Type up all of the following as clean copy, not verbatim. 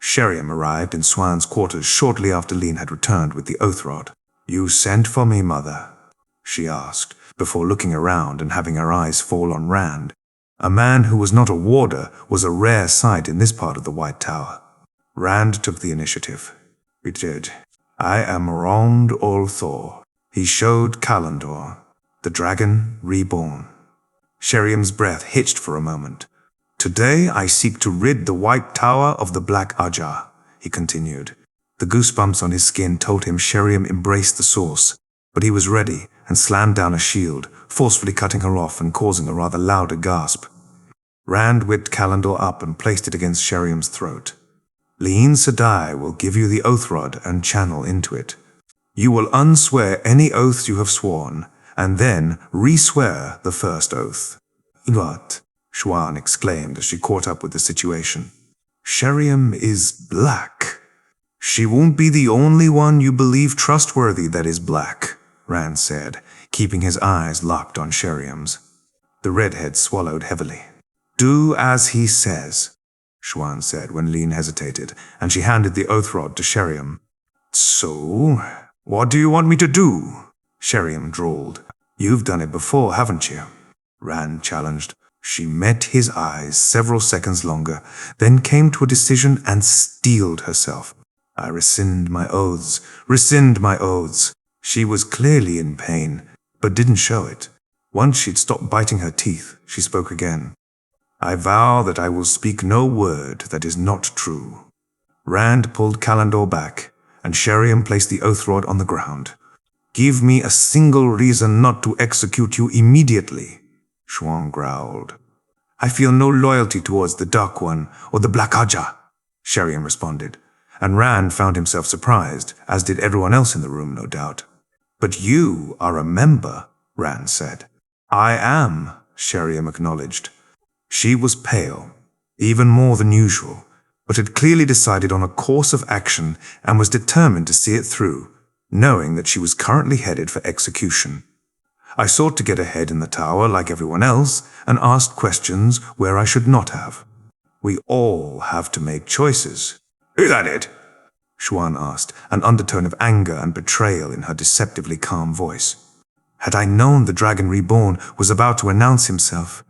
Sheriam arrived in Swan's quarters shortly after Lean had returned with the oath rod. "You sent for me, mother?" she asked, before looking around and having her eyes fall on Rand. A man who was not a warder was a rare sight in this part of the White Tower. Rand took the initiative. "We did. I am wronged aL'Thor." He showed Calendor, the dragon reborn. Sheriam's breath hitched for a moment. "Today I seek to rid the White Tower of the Black Ajah," he continued. The goosebumps on his skin told him Sheriam embraced the source, but he was ready and slammed down a shield, forcefully cutting her off and causing a rather louder gasp. Rand whipped Calendor up and placed it against Sheriam's throat. "Lean Sedai will give you the oath rod and channel into it. You will unswear any oaths you have sworn, and then re-swear the first oath." "What?" Swan exclaimed as she caught up with the situation. "Sheriam is black. She won't be the only one you believe trustworthy that is black," Rand said, keeping his eyes locked on Sheriam's. The redhead swallowed heavily. "Do as he says," Swan said when Lean hesitated, and she handed the oath rod to Sheriam. "So, what do you want me to do?" Sheriam drawled. "You've done it before, haven't you?" Rand challenged. She met his eyes several seconds longer, then came to a decision and steeled herself. "I rescind my oaths, rescind my oaths." She was clearly in pain, but didn't show it. Once she'd stopped biting her teeth, she spoke again. "I vow that I will speak no word that is not true." Rand pulled Calendor back, and Sheriam placed the oath rod on the ground. "Give me a single reason not to execute you immediately," Swan growled. "I feel no loyalty towards the Dark One or the Black Ajah," Sheriam responded, and Rand found himself surprised, as did everyone else in the room, no doubt. "But you are a member," Rand said. "I am," Sheriam acknowledged. She was pale, even more than usual, but had clearly decided on a course of action and was determined to see it through, knowing that she was currently headed for execution. "I sought to get ahead in the tower like everyone else and asked questions where I should not have. We all have to make choices." "Is that it?" Swan asked, an undertone of anger and betrayal in her deceptively calm voice. "Had I known the Dragon Reborn was about to announce himself,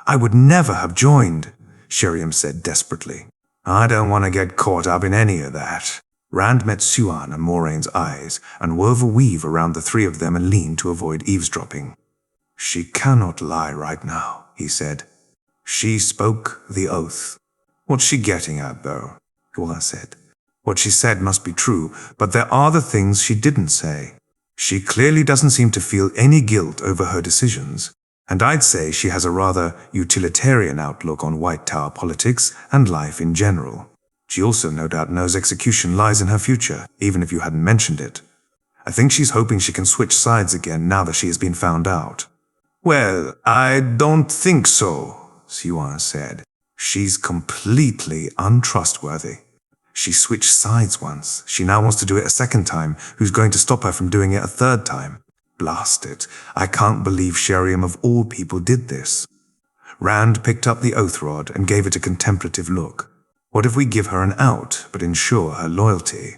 I would never have joined," Sheriam said desperately. "I don't want to get caught up in any of that." Rand met Suan and Moraine's eyes and wove a weave around the three of them and leaned to avoid eavesdropping. "She cannot lie right now," he said. "She spoke the oath." "What's she getting at, though?" Swan said. "What she said must be true, but there are the things she didn't say. She clearly doesn't seem to feel any guilt over her decisions, and I'd say she has a rather utilitarian outlook on White Tower politics and life in general. She also no doubt knows execution lies in her future, even if you hadn't mentioned it. I think she's hoping she can switch sides again now that she has been found out." "Well, I don't think so," Siwan said. "She's completely untrustworthy. She switched sides once. She now wants to do it a second time. Who's going to stop her from doing it a third time? Blast it. I can't believe Sheriam of all people did this." Rand picked up the oath rod and gave it a contemplative look. "What if we give her an out, but ensure her loyalty?"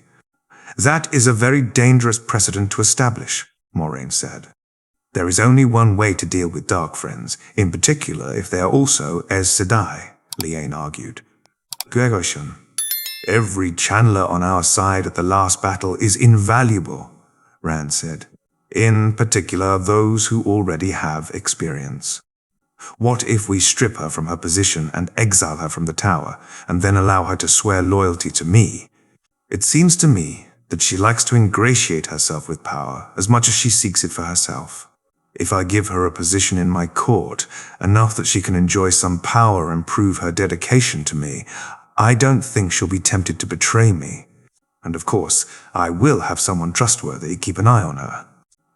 "That is a very dangerous precedent to establish," Moiraine said. "There is only one way to deal with dark friends, in particular if they are also Aes Sedai," Liane argued. "Gregoshan, every channeler on our side at the last battle is invaluable," Rand said. "In particular, those who already have experience. What if we strip her from her position and exile her from the tower, and then allow her to swear loyalty to me? It seems to me that she likes to ingratiate herself with power as much as she seeks it for herself. If I give her a position in my court, enough that she can enjoy some power and prove her dedication to me, I don't think she'll be tempted to betray me. And of course, I will have someone trustworthy keep an eye on her."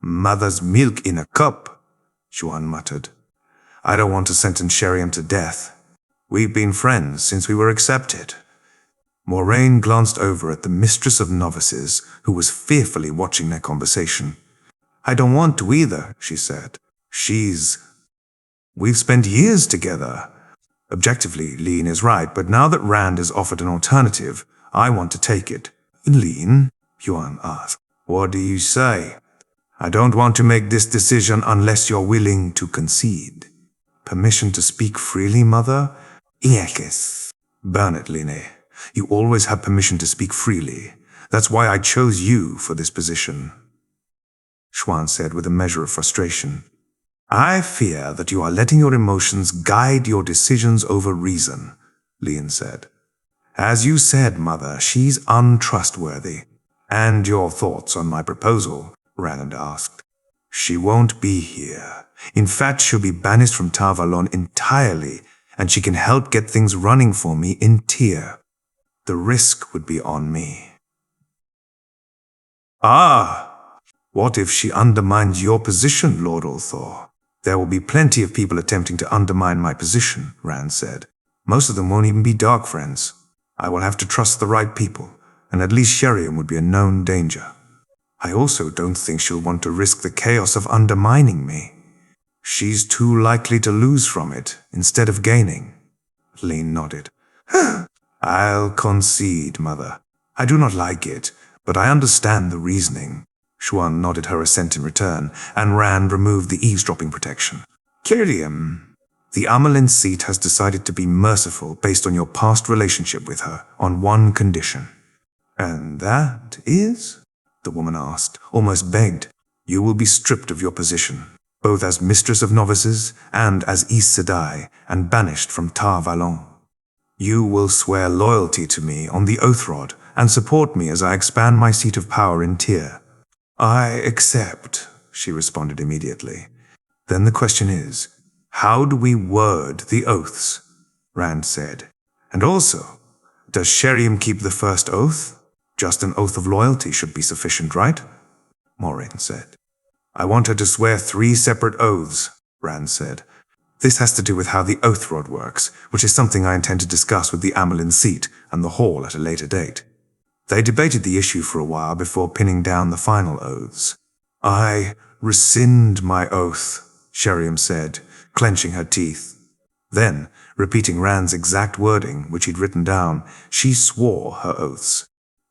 "Mother's milk in a cup," Juan muttered. "I don't want to sentence Sheriam to death. We've been friends since we were accepted." Moiraine glanced over at the mistress of novices, who was fearfully watching their conversation. "I don't want to either," she said. We've spent years together." Objectively, Lean is right, but now that Rand has offered an alternative, I want to take it. Lean, Yuan asked. What do you say? I don't want to make this decision unless you're willing to concede. Permission to speak freely, mother? Yes. Burn it, Line. You always have permission to speak freely. That's why I chose you for this position. Xuan said with a measure of frustration. I fear that you are letting your emotions guide your decisions over reason, Lien said. As you said, mother, she's untrustworthy. And your thoughts on my proposal? Rand asked. She won't be here. In fact, she'll be banished from Tar Valon entirely, and she can help get things running for me in Tyr. The risk would be on me. Ah! What if she undermines your position, Lord aL'Thor? There will be plenty of people attempting to undermine my position, Rand said. Most of them won't even be dark friends. I will have to trust the right people, and at least Sheriam would be a known danger. I also don't think she'll want to risk the chaos of undermining me. She's too likely to lose from it, instead of gaining. Lien nodded. I'll concede, mother. I do not like it, but I understand the reasoning. Xuan nodded her assent in return, and Rand removed the eavesdropping protection. Kyriam, the amyrlin seat has decided to be merciful based on your past relationship with her, on one condition. And that is? The woman asked, almost begged. You will be stripped of your position, both as mistress of novices and as Aes Sedai, and banished from Tar Valon. You will swear loyalty to me on the oath rod and support me as I expand my seat of power in Tyr. I accept, she responded immediately. Then the question is, how do we word the oaths? Rand said. And also, does Sheriam keep the first oath? Just an oath of loyalty should be sufficient, right? Moiraine said. I want her to swear 3 separate oaths, Rand said. This has to do with how the oath rod works, which is something I intend to discuss with the amyrlin seat and the hall at a later date. They debated the issue for a while before pinning down the final oaths. I rescind my oath, Sheriam said, clenching her teeth. Then, repeating Rand's exact wording, which he'd written down, she swore her oaths.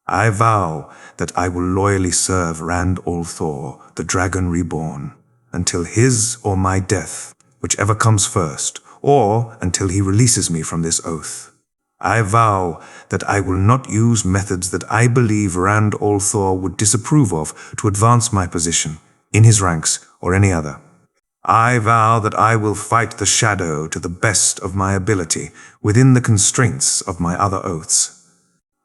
I vow that I will loyally serve Rand aL'Thor, the Dragon Reborn, until his or my death, whichever comes first, or until he releases me from this oath. I vow that I will not use methods that I believe Rand aL'Thor would disapprove of to advance my position, in his ranks or any other. I vow that I will fight the shadow to the best of my ability, within the constraints of my other oaths.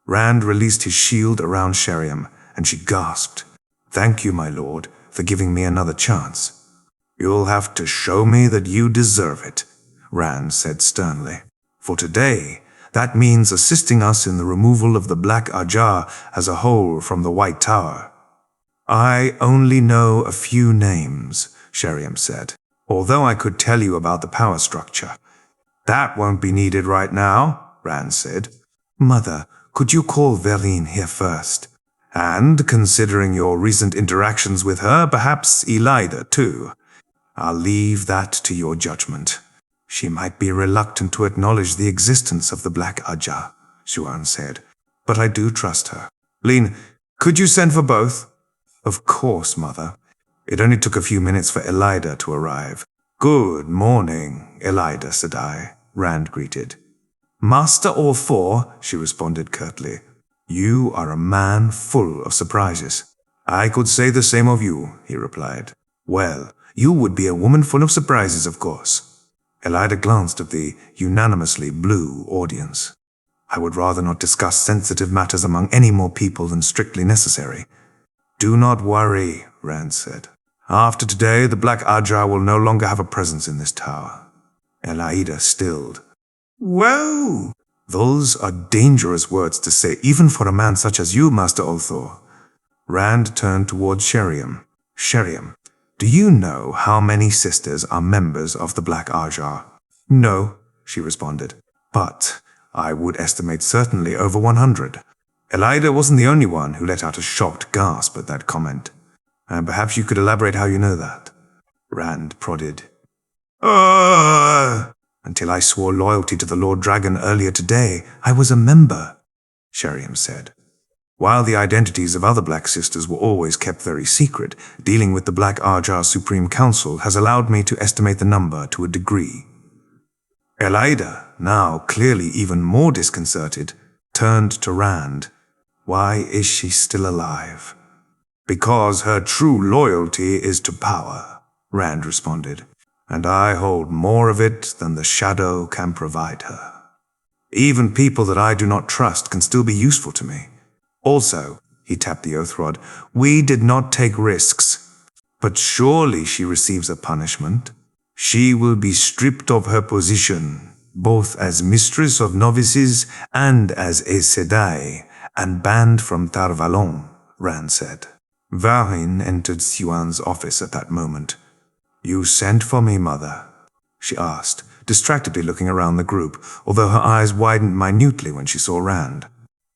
Rand released his shield around Sheriam, and she gasped. Thank you, my lord, for giving me another chance. You'll have to show me that you deserve it, Rand said sternly. For today, that means assisting us in the removal of the Black Ajah as a whole from the White Tower. I only know a few names, Sheriam said, although I could tell you about the power structure. That won't be needed right now, Rand said. Mother, could you call Verine here first? And, considering your recent interactions with her, perhaps Elida too. I'll leave that to your judgment. She might be reluctant to acknowledge the existence of the Black Ajah, Xuan said, but I do trust her. Lien, could you send for both? Of course, mother. It only took a few minutes for Elida to arrive. Good morning, Elida Sedai, Rand greeted. Master aL'Thor, she responded curtly. You are a man full of surprises. I could say the same of you, he replied. Well, you would be a woman full of surprises, of course. Elida glanced at the unanimously blue audience. I would rather not discuss sensitive matters among any more people than strictly necessary. Do not worry, Rand said. After today, the Black Ajah will no longer have a presence in this tower. Elida stilled. Whoa! Those are dangerous words to say, even for a man such as you, Master aL'Thor. Rand turned toward Sheriam. Sheriam, do you know how many sisters are members of the Black Ajah? No, she responded, but I would estimate certainly over 100. Elida wasn't the only one who let out a shocked gasp at that comment. And perhaps you could elaborate how you know that. Rand prodded. Until I swore loyalty to the Lord Dragon earlier today, I was a member. Sheriam said. While the identities of other Black Sisters were always kept very secret, dealing with the Black Ajah Supreme Council has allowed me to estimate the number to a degree. Elida, now clearly even more disconcerted, turned to Rand. Why is she still alive? Because her true loyalty is to power, Rand responded, and I hold more of it than the shadow can provide her. Even people that I do not trust can still be useful to me. Also, he tapped the oath rod, we did not take risks. But surely she receives a punishment. She will be stripped of her position, both as mistress of novices and as a Sedai, and banned from Tar Valon, Rand said. Varin entered Siwan's office at that moment. You sent for me, mother? She asked, distractedly looking around the group, although her eyes widened minutely when she saw Rand.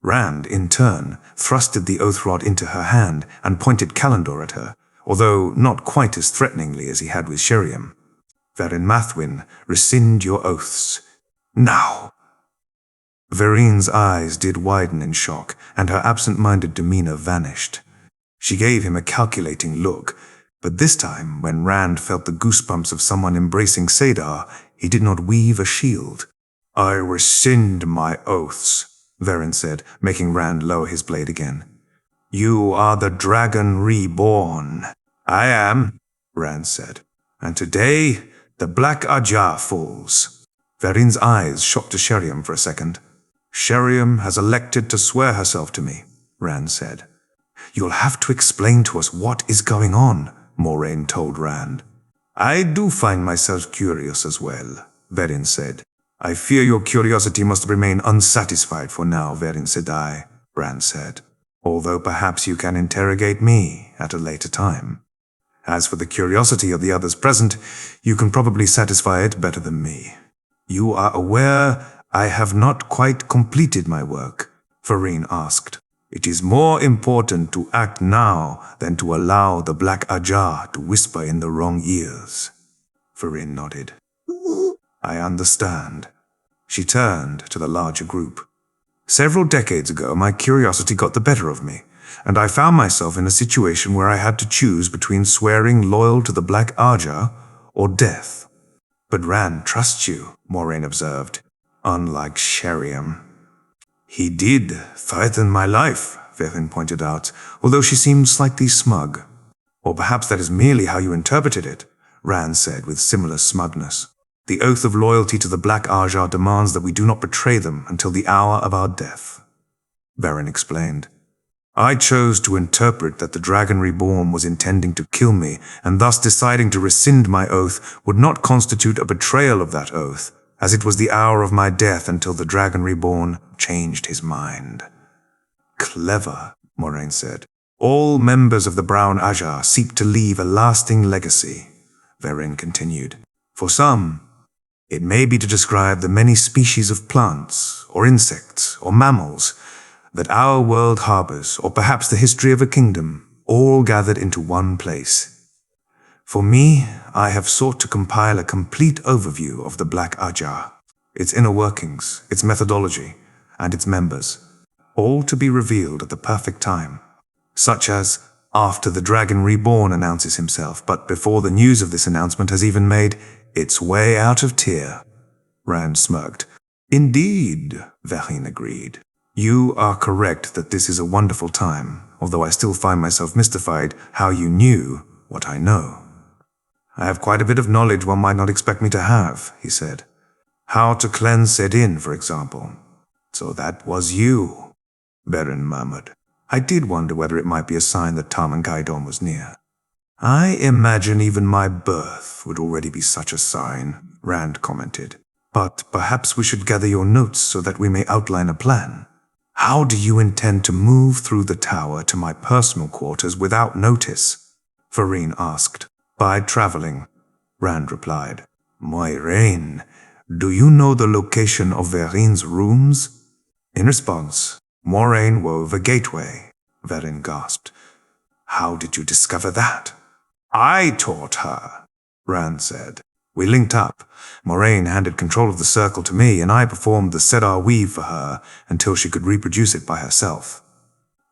Rand, in turn, thrusted the oath rod into her hand and pointed Kalendor at her, although not quite as threateningly as he had with Sheriam. Varin Mathwin, rescind your oaths. Now! Varine's eyes did widen in shock, and her absent-minded demeanor vanished. She gave him a calculating look, but this time, when Rand felt the goosebumps of someone embracing Sadar, he did not weave a shield. I rescind my oaths, Varin said, making Rand lower his blade again. You are the dragon reborn. I am, Rand said, and today the Black Ajah falls. Varin's eyes shot to Sheriam for a second. Sheriam has elected to swear herself to me, Rand said. You'll have to explain to us what is going on, Moiraine told Rand. I do find myself curious as well, Varin said. I fear your curiosity must remain unsatisfied for now, Varin Sedai, Rand said. Although perhaps you can interrogate me at a later time. As for the curiosity of the others present, you can probably satisfy it better than me. You are aware I have not quite completed my work, Varine asked. It is more important to act now than to allow the Black Ajah to whisper in the wrong ears. Varine nodded. I understand. She turned to the larger group. Several decades ago, my curiosity got the better of me, and I found myself in a situation where I had to choose between swearing loyal to the Black Ajah or death. But Rand trusts you, Moiraine observed, unlike Sheriam. He did threaten my life, Varin pointed out, although she seemed slightly smug. Or perhaps that is merely how you interpreted it, Rand said with similar smugness. The oath of loyalty to the Black Ajah demands that we do not betray them until the hour of our death. Varin explained. I chose to interpret that the Dragon Reborn was intending to kill me, and thus deciding to rescind my oath would not constitute a betrayal of that oath, as it was the hour of my death until the Dragon Reborn changed his mind. Clever, Moiraine said. All members of the Brown Ajah seek to leave a lasting legacy, Varin continued. For some, it may be to describe the many species of plants, or insects, or mammals that our world harbors, or perhaps the history of a kingdom, all gathered into one place. For me, I have sought to compile a complete overview of the Black Ajah, its inner workings, its methodology, and its members, all to be revealed at the perfect time, such as after the Dragon Reborn announces himself, but before the news of this announcement has even made its way out of Tyr. Rand smirked. Indeed, Varin agreed. You are correct that this is a wonderful time, although I still find myself mystified how you knew what I know. I have quite a bit of knowledge one might not expect me to have, he said. How to cleanse Sedin, for example. So that was you, Varin murmured. I did wonder whether it might be a sign that tarmongaidon was near. I imagine even my birth would already be such a sign, Rand commented. But perhaps we should gather your notes so that we may outline a plan. How do you intend to move through the tower to my personal quarters without notice? Varine asked. By traveling, Rand replied. Moiraine, do you know the location of Varine's rooms? In response, Moiraine wove a gateway, Varin gasped. How did you discover that? I taught her, Rand said. We linked up. Moiraine handed control of the circle to me, and I performed the Sedar weave for her until she could reproduce it by herself.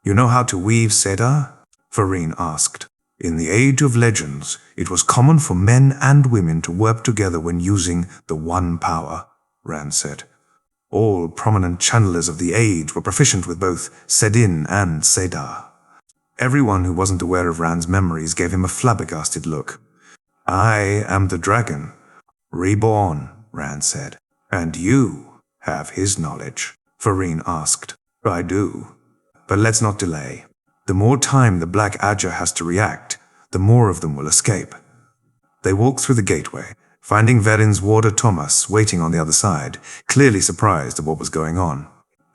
You know how to weave Sedar? Farine asked. In the Age of Legends, it was common for men and women to work together when using the One Power, Rand said. All prominent channelers of the age were proficient with both Sedin and Sedar. Everyone who wasn't aware of Rand's memories gave him a flabbergasted look. I am the dragon, reborn, Rand said. And you have his knowledge, Farine asked. I do. But let's not delay. The more time the Black Ajah has to react, the more of them will escape. They walked through the gateway, finding Verin's warder Thomas waiting on the other side, clearly surprised at what was going on.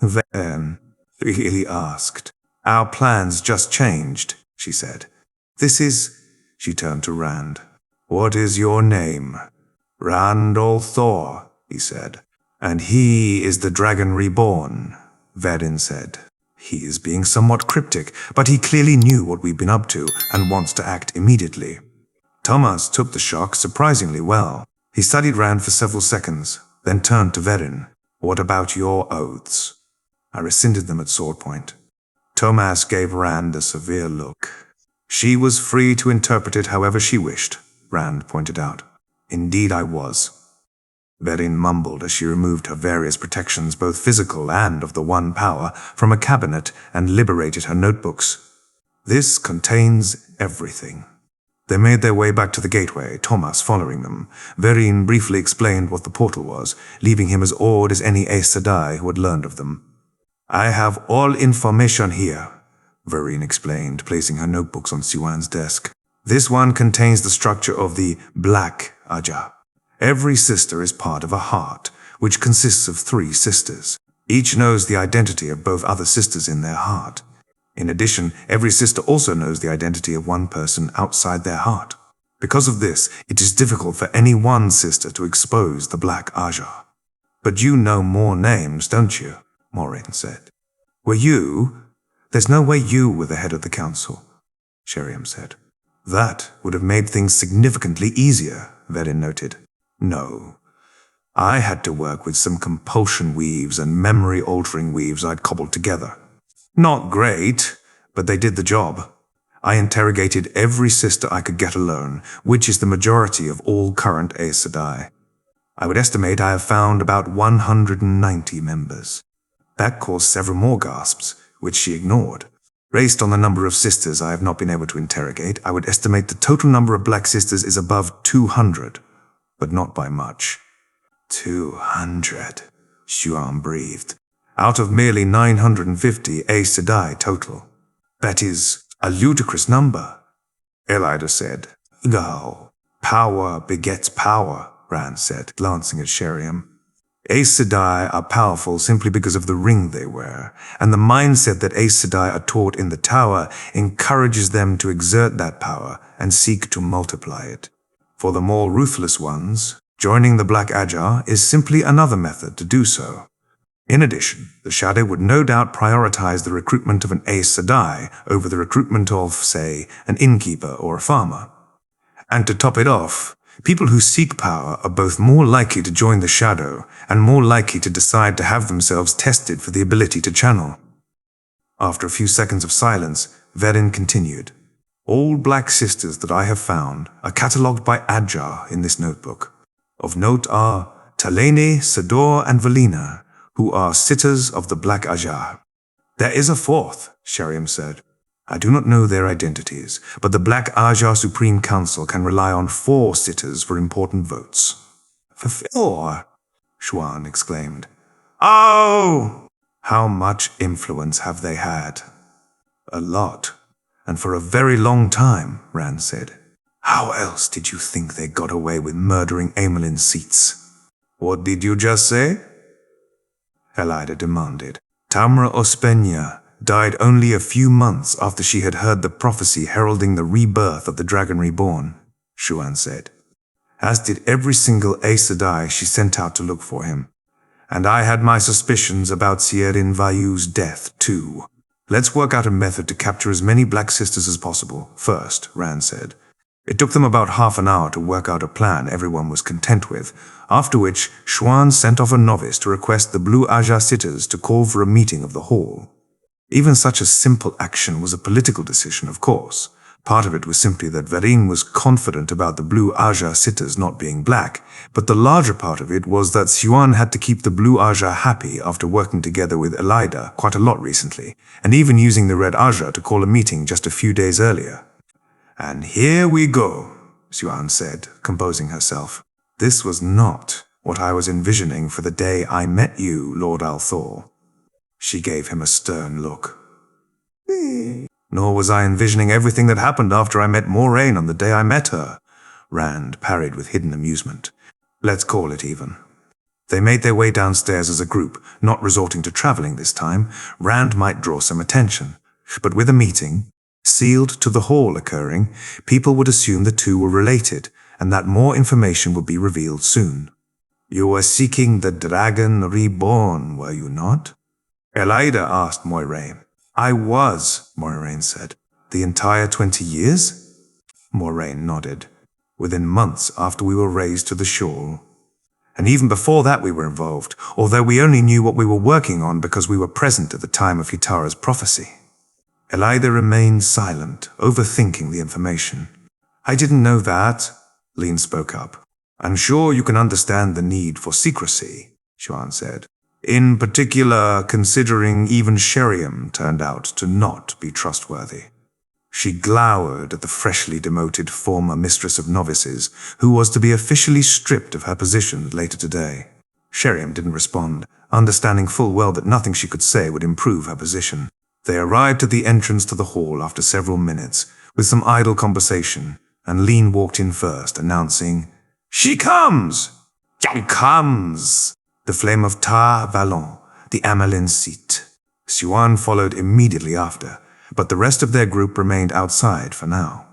Verin, he asked. Our plans just changed, she said. She turned to Rand. What is your name? aL'Thor, he said. And he is the dragon reborn, Verin said. He is being somewhat cryptic, but he clearly knew what we've been up to and wants to act immediately. Thomas took the shock surprisingly well. He studied Rand for several seconds, then turned to Verin. What about your oaths? I rescinded them at sword point. Thomas gave Rand a severe look. She was free to interpret it however she wished, Rand pointed out. Indeed I was. Verin mumbled as she removed her various protections, both physical and of the One Power, from a cabinet and liberated her notebooks. This contains everything. They made their way back to the gateway, Thomas following them. Verin briefly explained what the portal was, leaving him as awed as any Aes Sedai who had learned of them. I have all information here, Verin explained, placing her notebooks on Siwan's desk. This one contains the structure of the Black Ajah. Every sister is part of a heart, which consists of 3 sisters. Each knows the identity of both other sisters in their heart. In addition, every sister also knows the identity of one person outside their heart. Because of this, it is difficult for any one sister to expose the Black Ajah. But you know more names, don't you? Moiraine said. There's no way you were the head of the council, Sheriam said. That would have made things significantly easier, Verin noted. No. I had to work with some compulsion weaves and memory-altering weaves I'd cobbled together. Not great, but they did the job. I interrogated every sister I could get alone, which is the majority of all current Aes Sedai. I would estimate I have found about 190 members. That caused several more gasps, which she ignored. Based on the number of sisters I have not been able to interrogate, I would estimate the total number of black sisters is above 200, but not by much. 200, Siwan breathed. Out of merely 950 Aes Sedai total. That is a ludicrous number, Elida said. Go. Power begets power, Rand said, glancing at Sheriam. Aes Sedai are powerful simply because of the ring they wear, and the mindset that Aes Sedai are taught in the tower encourages them to exert that power and seek to multiply it. For the more ruthless ones, joining the Black Ajah is simply another method to do so. In addition, the Shadow would no doubt prioritize the recruitment of an Aes Sedai over the recruitment of, say, an innkeeper or a farmer. And to top it off, people who seek power are both more likely to join the Shadow and more likely to decide to have themselves tested for the ability to channel. After a few seconds of silence, Verin continued. All black sisters that I have found are catalogued by Ajah in this notebook. Of note are Talene, Sador, and Valina, who are sitters of the Black Ajah. There is a fourth, Sheriam said. I do not know their identities, but the Black Ajah Supreme Council can rely on 4 sitters for important votes. For 4? Siwan exclaimed. Oh! How much influence have they had? A lot, and for a very long time, Rand said. How else did you think they got away with murdering Amyrlin's seats? What did you just say? Elida demanded. Tamra Ospenya died only a few months after she had heard the prophecy heralding the rebirth of the Dragon Reborn, Siwan said. As did every single Aes Sedai she sent out to look for him. And I had my suspicions about Sierin Vayu's death, too. Let's work out a method to capture as many Black Sisters as possible, first, Rand said. It took them about half an hour to work out a plan everyone was content with, after which Xuan sent off a novice to request the blue ajah sitters to call for a meeting of the hall. Even such a simple action was a political decision, of course. Part of it was simply that Vereen was confident about the blue ajah sitters not being black, but the larger part of it was that Xuan had to keep the blue ajah happy after working together with Elida quite a lot recently, and even using the red ajah to call a meeting just a few days earlier. "And here we go," Xuan said, composing herself. "This was not what I was envisioning for the day I met you, Lord aL'Thor." She gave him a stern look. "Nor was I envisioning everything that happened after I met Moiraine on the day I met her," Rand parried with hidden amusement. "Let's call it even." They made their way downstairs as a group, not resorting to traveling this time. Rand might draw some attention. But with a meeting, sealed to the hall occurring, people would assume the two were related, and that more information would be revealed soon. "You were seeking the dragon reborn, were you not?" Elida asked Moiraine. "I was," Moiraine said. "The entire 20 years?" Moiraine nodded. "Within months after we were raised to the shore. And even before that we were involved, although we only knew what we were working on because we were present at the time of Hitara's prophecy." Elida remained silent, overthinking the information. "I didn't know that," Lean spoke up. "I'm sure you can understand the need for secrecy," Xuan said. "In particular, considering even Sheriam turned out to not be trustworthy." She glowered at the freshly demoted former mistress of novices, who was to be officially stripped of her position later today. Sheriam didn't respond, understanding full well that nothing she could say would improve her position. They arrived at the entrance to the hall after several minutes, with some idle conversation, and Lean walked in first, announcing, "She comes! She comes! The flame of Ta Valon, the amyrlin seat." Xuan followed immediately after, but the rest of their group remained outside for now.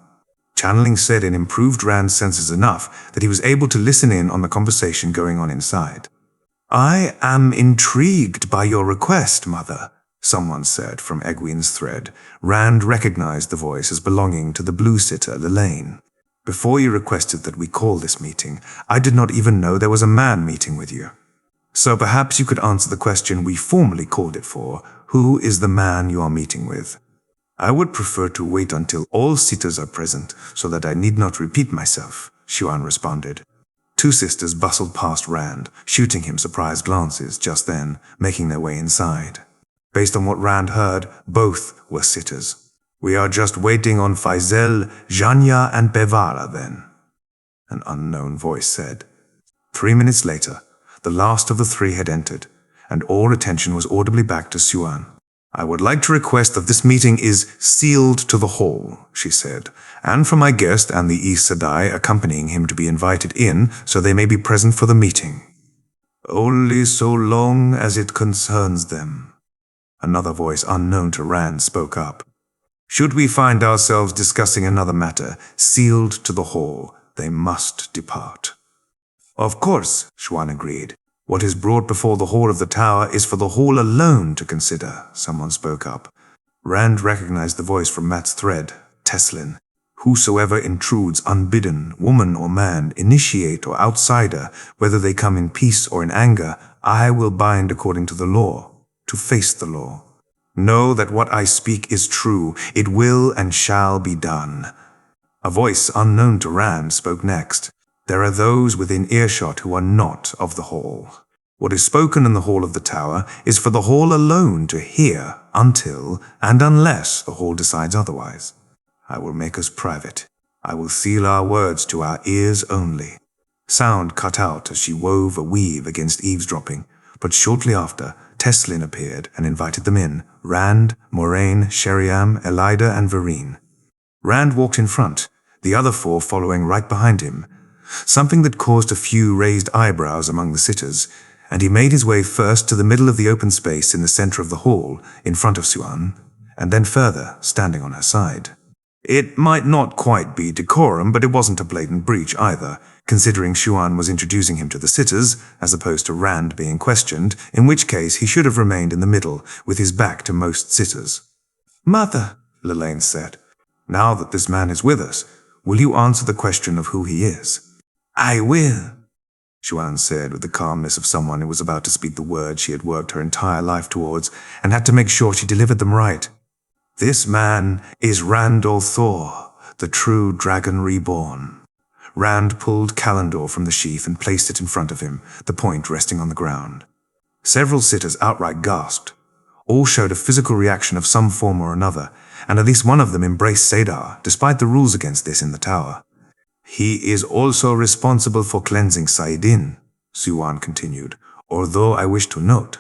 Channeling said in improved Rand's senses enough that he was able to listen in on the conversation going on inside. "I am intrigued by your request, Mother," someone said from egwene's thread. Rand recognized the voice as belonging to the blue sitter, Lelaine. "Before you requested that we call this meeting, I did not even know there was a man meeting with you. So perhaps you could answer the question we formally called it for. Who is the man you are meeting with?" "I would prefer to wait until all sitters are present, so that I need not repeat myself," Xuan responded. Two sisters bustled past Rand, shooting him surprised glances just then, making their way inside. Based on what Rand heard, both were sitters. "We are just waiting on Faisal, Janya, and Bevara then," an unknown voice said. 3 minutes later, the last of the three had entered, and all attention was audibly back to Xuan. "I would like to request that this meeting is sealed to the hall," she said, "and for my guest and the Aes Sedai accompanying him to be invited in so they may be present for the meeting." "Only so long as it concerns them," another voice unknown to Rand spoke up. "Should we find ourselves discussing another matter, sealed to the hall, they must depart." "Of course," Xuan agreed. "What is brought before the hall of the tower is for the hall alone to consider," someone spoke up. Rand recognized the voice from Matt's thread, Teslin. "Whosoever intrudes unbidden, woman or man, initiate or outsider, whether they come in peace or in anger, I will bind according to the law, to face the law. Know that what I speak is true. It will and shall be done." A voice unknown to Rand spoke next. "There are those within earshot who are not of the hall. What is spoken in the hall of the tower is for the hall alone to hear until and unless the hall decides otherwise. I will make us private. I will seal our words to our ears only." Sound cut out as she wove a weave against eavesdropping, but shortly after, Teslin appeared and invited them in, Rand, Moiraine, Sheriam, Elida, and Vereen. Rand walked in front, the other four following right behind him, something that caused a few raised eyebrows among the sitters, and he made his way first to the middle of the open space in the center of the hall, in front of Xuan, and then further, standing on her side. It might not quite be decorum, but it wasn't a blatant breach either, considering Xuan was introducing him to the sitters, as opposed to Rand being questioned, in which case he should have remained in the middle, with his back to most sitters. "Mother," Lelaine said, "now that this man is with us, will you answer the question of who he is?" "I will," Xuan said with the calmness of someone who was about to speak the words she had worked her entire life towards and had to make sure she delivered them right. "This man is Rand aL'Thor, the true dragon reborn." Rand pulled Calendor from the sheath and placed it in front of him, the point resting on the ground. Several sitters outright gasped. All showed a physical reaction of some form or another, and at least one of them embraced Sadar, despite the rules against this in the tower. "He is also responsible for cleansing saidin," Xuan continued, "although I wish to note."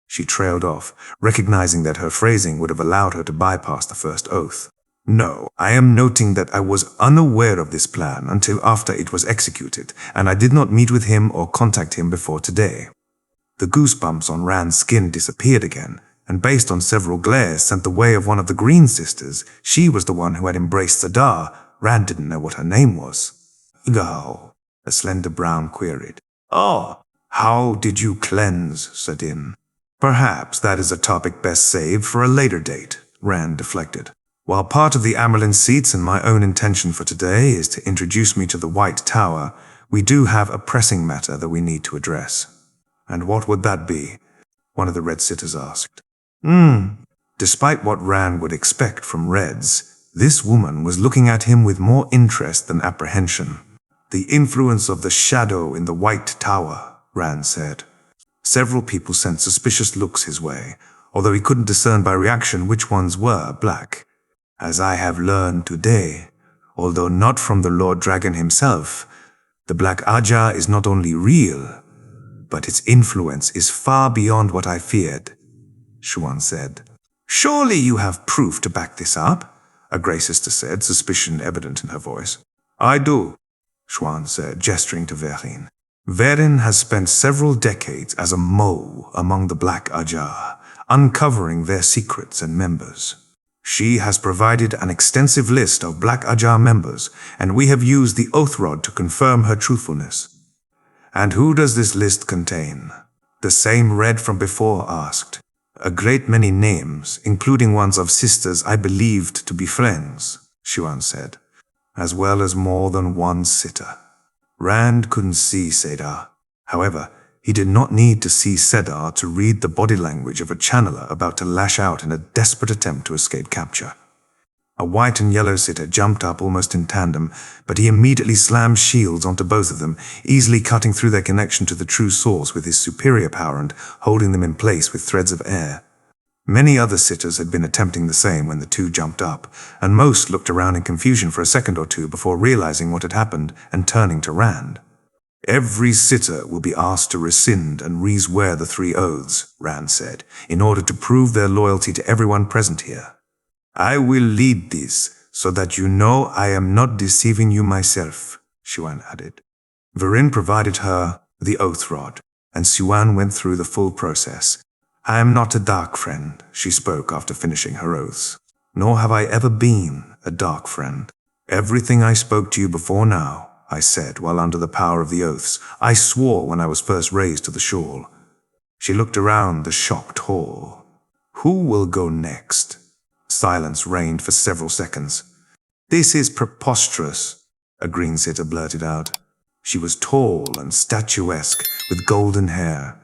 She trailed off, recognizing that her phrasing would have allowed her to bypass the first oath. "No, I am noting that I was unaware of this plan until after it was executed, and I did not meet with him or contact him before today." The goosebumps on Rand's skin disappeared again, and based on several glares sent the way of one of the Green sisters, she was the one who had embraced Sadar. Rand didn't know what her name was. "Go," a slender brown queried. "Oh, how did you cleanse, Sadin?" "Perhaps that is a topic best saved for a later date," Rand deflected. "While part of the amyrlin seats and my own intention for today is to introduce me to the White Tower, we do have a pressing matter that we need to address." "And what would that be?" one of the red sitters asked. Despite what Rand would expect from reds, this woman was looking at him with more interest than apprehension. "The influence of the shadow in the White Tower," Rand said. Several people sent suspicious looks his way, although he couldn't discern by reaction which ones were black. "As I have learned today, although not from the Lord Dragon himself, the Black Ajah is not only real, but its influence is far beyond what I feared," Xuan said. "Surely you have proof to back this up?" a Grey sister said, suspicion evident in her voice. "I do," Xuan said, gesturing to Verin. "Verin has spent several decades as a mole among the Black Ajah, uncovering their secrets and members. She has provided an extensive list of Black Ajah members, and we have used the Oath Rod to confirm her truthfulness." "And who does this list contain?" the same red from before asked. "A great many names, including ones of sisters I believed to be friends," Xuan said, "as well as more than one sitter." Rand couldn't see Sadar. However, he did not need to see Sadar to read the body language of a channeler about to lash out in a desperate attempt to escape capture. A white and yellow sitter jumped up almost in tandem, but he immediately slammed shields onto both of them, easily cutting through their connection to the true source with his superior power and holding them in place with threads of air. Many other sitters had been attempting the same when the two jumped up, and most looked around in confusion for a second or two before realizing what had happened and turning to Rand. "Every sitter will be asked to rescind and re-swear the 3 oaths," Rand said, "in order to prove their loyalty to everyone present here. I will lead this, so that you know I am not deceiving you myself," Xuan added. Verin provided her the Oath Rod, and Xuan went through the full process. "I am not a dark friend," she spoke after finishing her oaths. "Nor have I ever been a dark friend. Everything I spoke to you before now, I said while under the power of the oaths. I swore when I was first raised to the shawl." She looked around the shocked hall. "Who will go next?" Silence reigned for several seconds. "This is preposterous," a green sitter blurted out. She was tall and statuesque, with golden hair.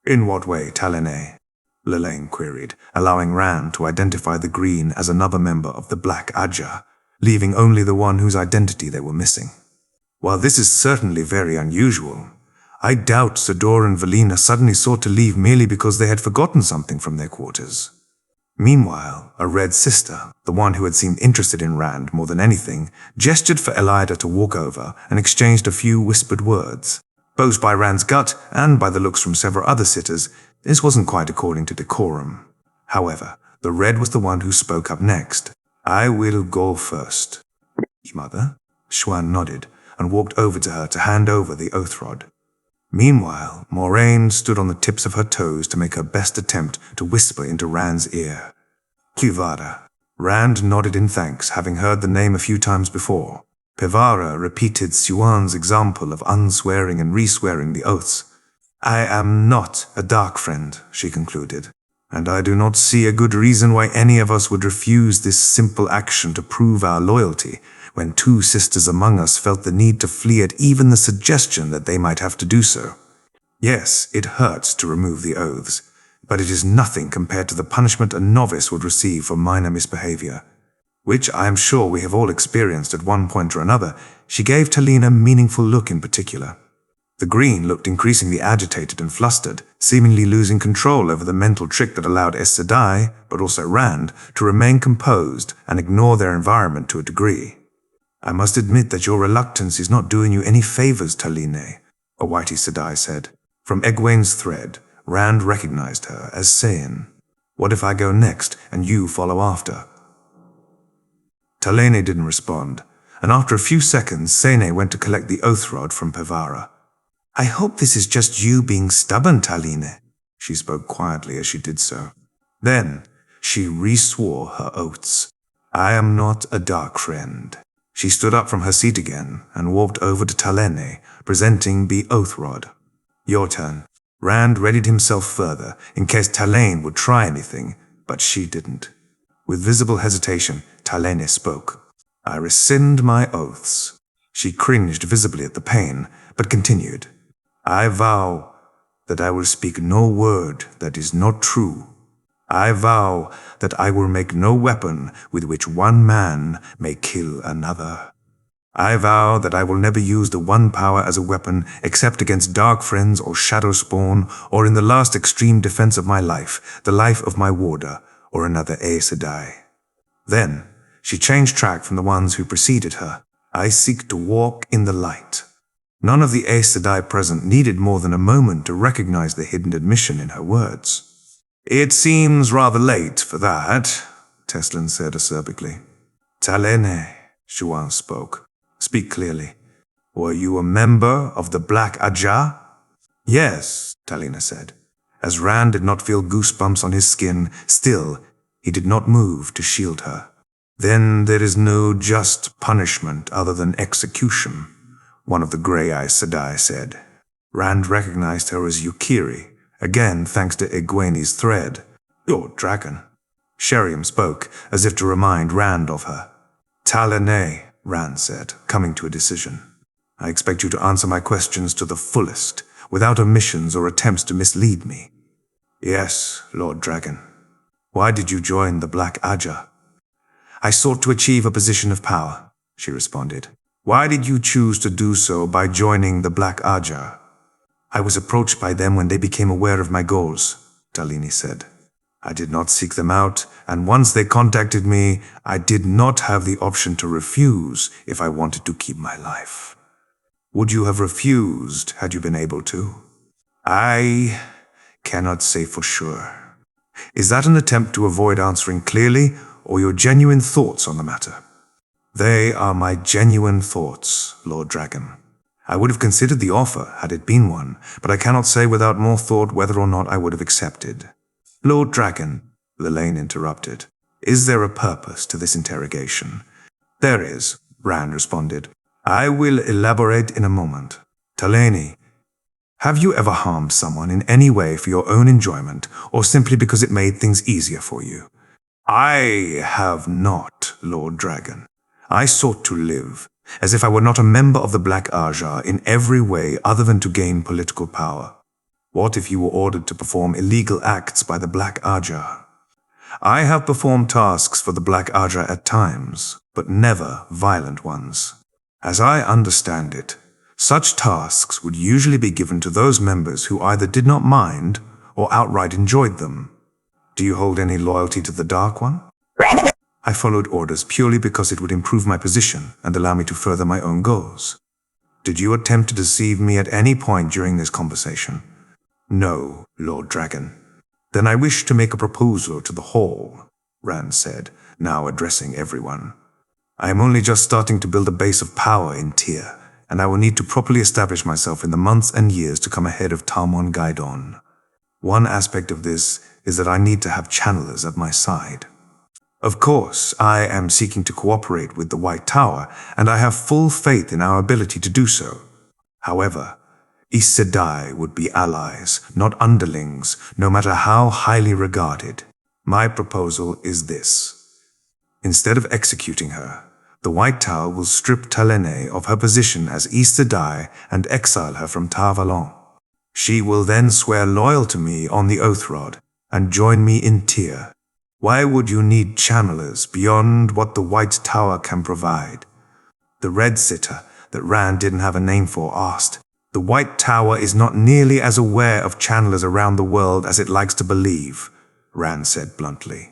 "In what way, Talene?" Lelaine queried, allowing Rand to identify the green as another member of the Black Ajah, leaving only the one whose identity they were missing. "While this is certainly very unusual, I doubt Sador and Valina suddenly sought to leave merely because they had forgotten something from their quarters." Meanwhile, a red sister, the one who had seemed interested in Rand more than anything, gestured for Elida to walk over and exchanged a few whispered words. Both by Rand's gut and by the looks from several other sitters, this wasn't quite according to decorum. However, the red was the one who spoke up next. "I will go first." "Mother?" Xuan nodded and walked over to her to hand over the Oath Rod. Meanwhile, Moiraine stood on the tips of her toes to make her best attempt to whisper into Rand's ear. "Kuvara." Rand nodded in thanks, having heard the name a few times before. Pevara repeated Xuan's example of unswearing and re-swearing the oaths. "I am not a dark friend," she concluded, "and I do not see a good reason why any of us would refuse this simple action to prove our loyalty, when two sisters among us felt the need to flee at even the suggestion that they might have to do so. Yes, it hurts to remove the oaths, but it is nothing compared to the punishment a novice would receive for minor misbehavior, which I am sure we have all experienced at one point or another. She gave Talene a meaningful look in particular. The green looked increasingly agitated and flustered, seemingly losing control over the mental trick that allowed Aes Sedai, but also Rand, to remain composed and ignore their environment to a degree. I must admit that your reluctance is not doing you any favors, Talene, a white Aes Sedai said. From Egwene's thread, Rand recognized her as saying, "What if I go next and you follow after?" Talene didn't respond, and after a few seconds, Sene went to collect the oath rod from Pevara. "I hope this is just you being stubborn, Talene," she spoke quietly as she did so. Then, she re-swore her oaths. "I am not a dark friend." She stood up from her seat again and walked over to Talene, presenting the oath rod. "Your turn." Rand readied himself further, in case Talene would try anything, but she didn't. With visible hesitation, Talene spoke. "I rescind my oaths." She cringed visibly at the pain, but continued. "I vow that I will speak no word that is not true. I vow that I will make no weapon with which one man may kill another. I vow that I will never use the one power as a weapon except against dark friends or shadowspawn, or in the last extreme defense of my life, the life of my warder, or another Aes Sedai." Then, she changed track from the ones who preceded her. "I seek to walk in the light." None of the Aes Sedai present needed more than a moment to recognize the hidden admission in her words. "It seems rather late for that," Teslin said acerbically. "Talene," Shuan spoke. "Speak clearly. Were you a member of the Black Ajah?" "Yes," Talene said. As Rand did not feel goosebumps on his skin, still, he did not move to shield her. "Then there is no just punishment other than execution," one of the Grey Aes Sedai said. Rand recognized her as Yukiri, again thanks to Egwene's thread. "Your dragon." Sheriam spoke, as if to remind Rand of her. "Talene," Rand said, coming to a decision. "I expect you to answer my questions to the fullest, without omissions or attempts to mislead me." "Yes, Lord Dragon." "Why did you join the Black Ajah?" "I sought to achieve a position of power," she responded. "Why did you choose to do so by joining the Black Ajah?" "I was approached by them when they became aware of my goals," Talene said. "I did not seek them out, and once they contacted me, I did not have the option to refuse if I wanted to keep my life." "Would you have refused had you been able to?" "I cannot say for sure." "Is that an attempt to avoid answering clearly, or your genuine thoughts on the matter?" "They are my genuine thoughts, Lord Dragon. I would have considered the offer had it been one, but I cannot say without more thought whether or not I would have accepted." "Lord Dragon," Lelaine interrupted, "is there a purpose to this interrogation?" "There is," Rand responded. "I will elaborate in a moment. Talene, have you ever harmed someone in any way for your own enjoyment, or simply because it made things easier for you?" "I have not, Lord Dragon. I sought to live, as if I were not a member of the Black Ajah in every way other than to gain political power. What if you were ordered to perform illegal acts by the Black Ajah? I have performed tasks for the Black Ajah at times, but never violent ones. As I understand it, such tasks would usually be given to those members who either did not mind or outright enjoyed them. Do you hold any loyalty to the Dark One?" "I followed orders purely because it would improve my position and allow me to further my own goals." "Did you attempt to deceive me at any point during this conversation?" "No, Lord Dragon." "Then I wish to make a proposal to the Hall," Rand said, now addressing everyone. "I am only just starting to build a base of power in Tyr, and I will need to properly establish myself in the months and years to come ahead of tarmongaidon. One aspect of this is that I need to have channelers at my side. Of course, I am seeking to cooperate with the White Tower, and I have full faith in our ability to do so. However, Aes Sedai would be allies, not underlings, no matter how highly regarded. My proposal is this. Instead of executing her, The White Tower will strip Talene of her position as Aes Sedai and exile her from Tar Valon. She will then swear loyal to me on the Oath Rod and join me in Tyr. Why would you need channelers beyond what the White Tower can provide? The Red Sitter, that Rand didn't have a name for, asked. The White Tower is not nearly as aware of channelers around the world as it likes to believe, Rand said bluntly.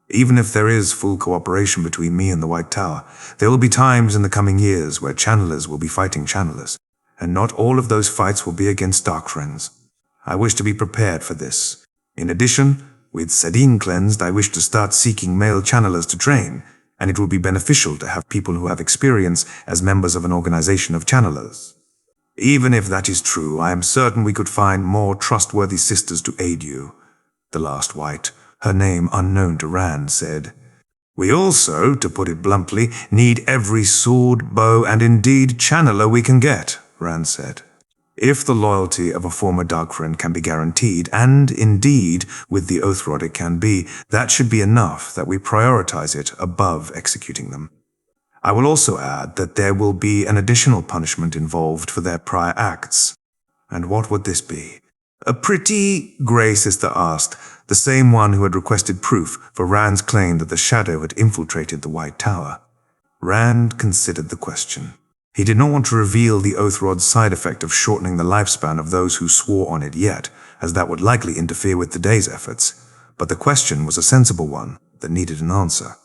Even if there is full cooperation between me and the White Tower, there will be times in the coming years where channelers will be fighting channelers, and not all of those fights will be against Dark Friends. I wish to be prepared for this. In addition, with Sedin cleansed, I wish to start seeking male channelers to train, and it will be beneficial to have people who have experience as members of an organization of channelers. Even if that is true, I am certain we could find more trustworthy sisters to aid you, the last White, her name unknown to Rand, said. We also, to put it bluntly, need every sword, bow, and indeed channeler we can get, Rand said. If the loyalty of a former Dark Friend can be guaranteed, and indeed, with the Oath Rod it can be, that should be enough that we prioritize it above executing them. I will also add that there will be an additional punishment involved for their prior acts. And what would this be? A pretty, Grey Sister asked, the same one who had requested proof for Rand's claim that the Shadow had infiltrated the White Tower. Rand considered the question. He did not want to reveal the Oath Rod's side effect of shortening the lifespan of those who swore on it yet, as that would likely interfere with today's efforts. But the question was a sensible one that needed an answer.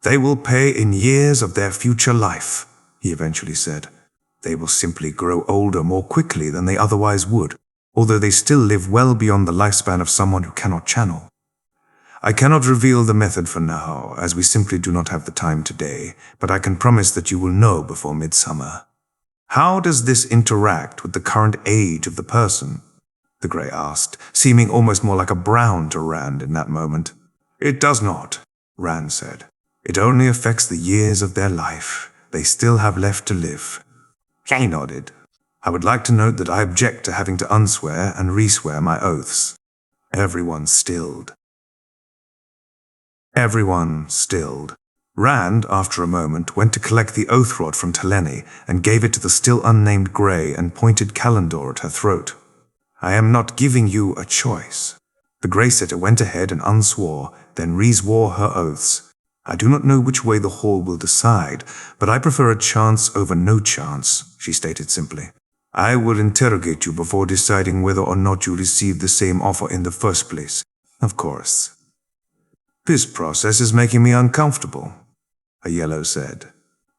They will pay in years of their future life, he eventually said. They will simply grow older more quickly than they otherwise would, although they still live well beyond the lifespan of someone who cannot channel. I cannot reveal the method for now, as we simply do not have the time today, but I can promise that you will know before midsummer. How does this interact with the current age of the person? The Grey asked, seeming almost more like a Brown to Rand in that moment. It does not, Rand said. It only affects the years of their life. They still have left to live. He nodded. I would like to note that I object to having to unswear and reswear my oaths. Everyone stilled. Everyone stilled. Rand, after a moment, went to collect the Oath Rod from Talene and gave it to the still unnamed Grey and pointed Calendor at her throat. I am not giving you a choice. The Grey Sitter went ahead and unswore, then reswore her oaths. I do not know which way the Hall will decide, but I prefer a chance over no chance, she stated simply. I will interrogate you before deciding whether or not you received the same offer in the first place, of course. This process is making me uncomfortable, a Yellow said.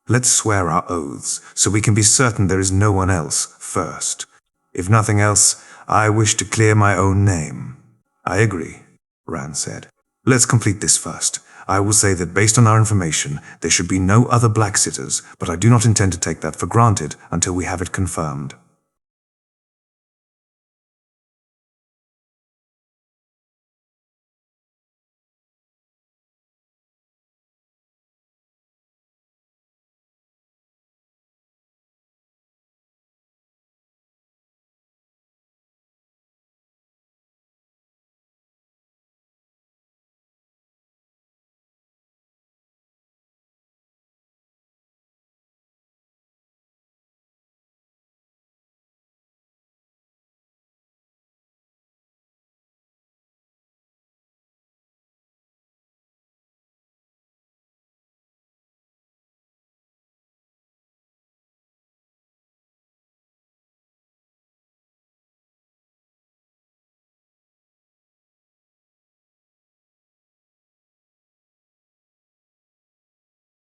Let's swear our oaths, so we can be certain there is no one else first. If nothing else, I wish to clear my own name. I agree, Rand said. Let's complete this first. I will say that based on our information, there should be no other Black Sitters, but I do not intend to take that for granted until we have it confirmed.